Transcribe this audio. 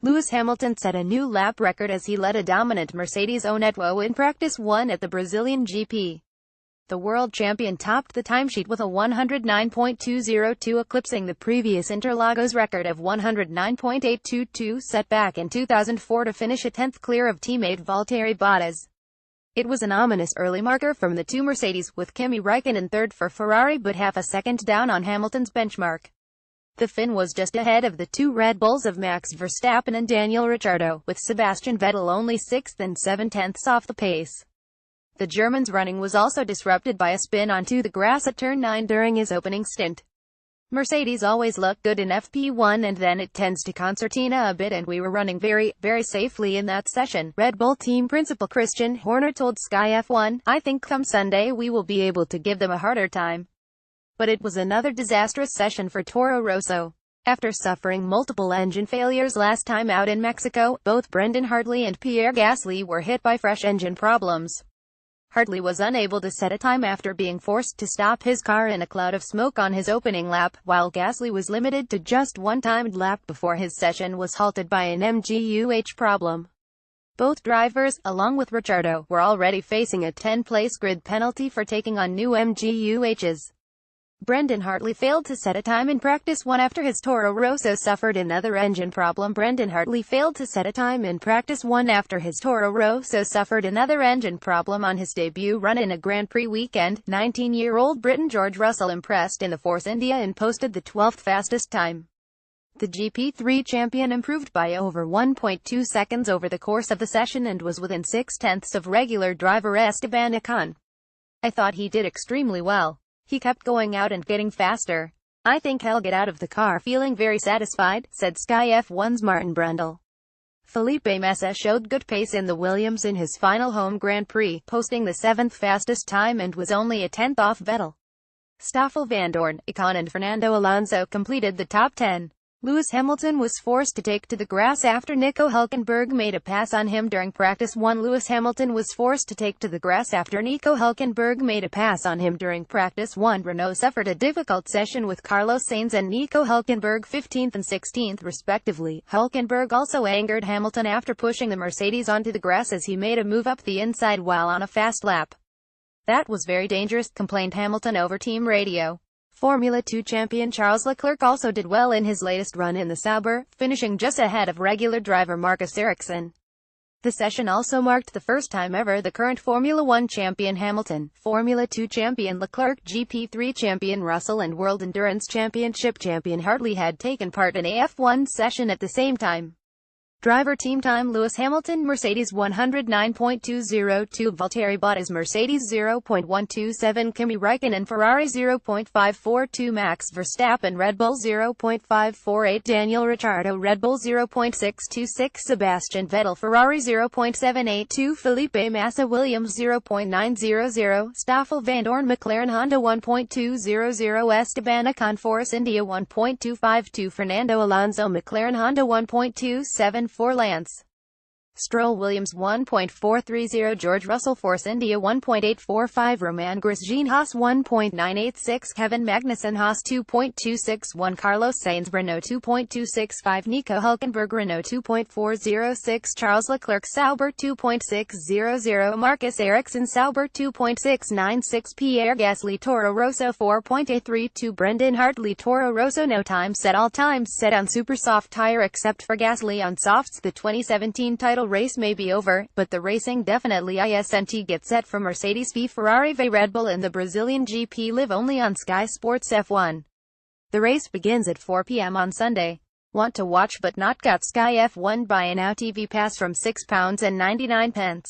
Lewis Hamilton set a new lap record as he led a dominant Mercedes onetwo in practice 1 at the Brazilian GP. The world champion topped the timesheet with a 109.202, eclipsing the previous Interlagos record of 109.822 set back in 2004 to finish a 10th clear of teammate Valtteri Bottas. It was an ominous early marker from the two Mercedes, with Kimi Räikkönen third for Ferrari but half a second down on Hamilton's benchmark. The Finn was just ahead of the two Red Bulls of Max Verstappen and Daniel Ricciardo, with Sebastian Vettel only 6th and 7/10 off the pace. The German's running was also disrupted by a spin onto the grass at turn 9 during his opening stint. Mercedes always look good in FP1 and then it tends to concertina a bit, and we were running very safely in that session, Red Bull team principal Christian Horner told Sky F1. I think come Sunday we will be able to give them a harder time. But it was another disastrous session for Toro Rosso. After suffering multiple engine failures last time out in Mexico, both Brendan Hartley and Pierre Gasly were hit by fresh engine problems. Hartley was unable to set a time after being forced to stop his car in a cloud of smoke on his opening lap, while Gasly was limited to just one timed lap before his session was halted by an MGUH problem. Both drivers, along with Ricciardo, were already facing a 10-place grid penalty for taking on new MGUHs. Brendan Hartley failed to set a time in practice 1 after his Toro Rosso suffered another engine problem. Brendan Hartley failed to set a time in practice 1 after his Toro Rosso suffered another engine problem on his debut run in a Grand Prix weekend. 19-year-old Briton George Russell impressed in the Force India and posted the 12th fastest time. The GP3 champion improved by over 1.2 seconds over the course of the session and was within 6/10 of regular driver Esteban Ocon. I thought he did extremely well. He kept going out and getting faster. I think I'll get out of the car feeling very satisfied, said Sky F1's Martin Brundle. Felipe Massa showed good pace in the Williams in his final home Grand Prix, posting the 7th fastest time and was only a 10th off Vettel. Stoffel Vandoorne, Ocon and Fernando Alonso completed the top 10. Lewis Hamilton was forced to take to the grass after Nico Hülkenberg made a pass on him during practice 1. Lewis Hamilton was forced to take to the grass after Nico Hülkenberg made a pass on him during practice 1. Renault suffered a difficult session with Carlos Sainz and Nico Hülkenberg 15th and 16th respectively. Hülkenberg also angered Hamilton after pushing the Mercedes onto the grass as he made a move up the inside while on a fast lap. That was very dangerous, complained Hamilton over team radio. Formula 2 champion Charles Leclerc also did well in his latest run in the Sauber, finishing just ahead of regular driver Marcus Ericsson. The session also marked the first time ever the current Formula 1 champion Hamilton, Formula 2 champion Leclerc, GP3 champion Russell and World Endurance Championship champion Hartley had taken part in a F1 session at the same time. Driver team time: Lewis Hamilton Mercedes 109.202, Valtteri Bottas Mercedes 0.127, Kimi Räikkönen Ferrari 0.542, Max Verstappen Red Bull 0.548, Daniel Ricciardo Red Bull 0.626, Sebastian Vettel Ferrari 0.782, Felipe Massa Williams 0.900, Stoffel Vandoorne McLaren Honda 1.200, Esteban Ocon Force India 1.252, Fernando Alonso McLaren Honda 1.274, Lance Stroll Williams 1.430, George Russell Force India 1.845, Romain Grosjean Haas 1.986, Kevin Magnussen Haas 2.261, Carlos Sainz Renault 2.265, Nico Hülkenberg Renault 2.406, Charles Leclerc Sauber 2.600, Marcus Ericsson Sauber 2.696, Pierre Gasly Toro Rosso 4.832, Brendan Hartley Toro Rosso. No time set. All times set on super soft tire except for Gasly on softs. The 2017 title race may be over, but the racing definitely isn't. Get set for Mercedes v Ferrari v Red Bull in the Brazilian GP live only on Sky Sports F1. The race begins at 4 p.m. on Sunday. Want to watch but not got Sky F1? Buy a Now TV Pass from £6.99.